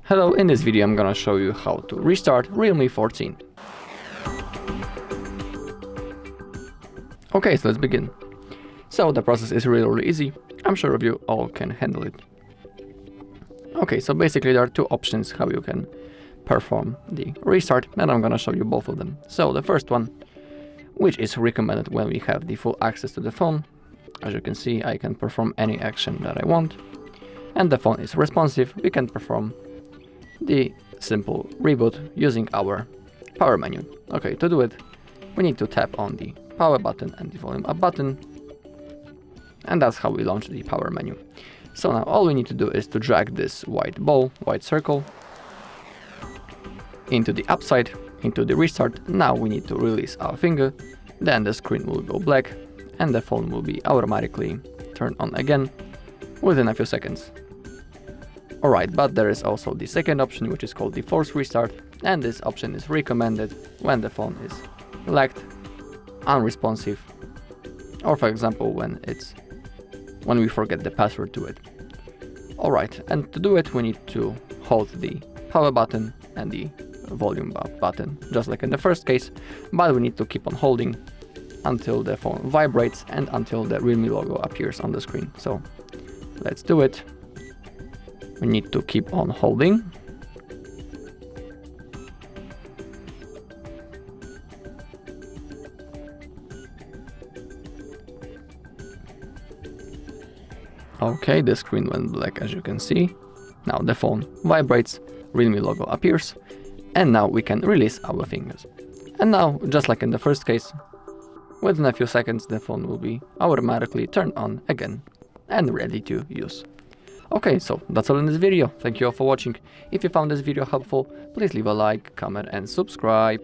Hello, in this video I'm gonna show you how to restart Realme 14. Okay, so let's begin. So the process is really easy. I'm sure you all can handle it. Okay, so basically there are two options how you can perform the restart, and I'm gonna show you both of them. So the first one, which is recommended when we have the full access to the phone. As you can see, I can perform any action that I want, and the phone is responsive. We can perform the simple reboot using our power menu. Okay, to do it, we need to tap on the power button and the volume up button, and that's how we launch the power menu. So now all we need to do is to drag this white circle into the upside, into the restart. Now we need to release our finger, then the screen will go black and the phone will be automatically turned on again within a few seconds. Alright, but there is also the second option, which is called the force restart, and this option is recommended when the phone is lagged, unresponsive, or for example when we forget the password to it. Alright, and to do it we need to hold the power button and the volume up button, just like in the first case, but we need to keep on holding until the phone vibrates and until the Realme logo appears on the screen. So let's do it. We need to keep on holding. Okay, the screen went black as you can see. Now the phone vibrates, Realme logo appears, and now we can release our fingers. And now, just like in the first case, within a few seconds the phone will be automatically turned on again and ready to use. Okay, so that's all in this video. Thank you all for watching. If you found this video helpful, please leave a like, comment and subscribe.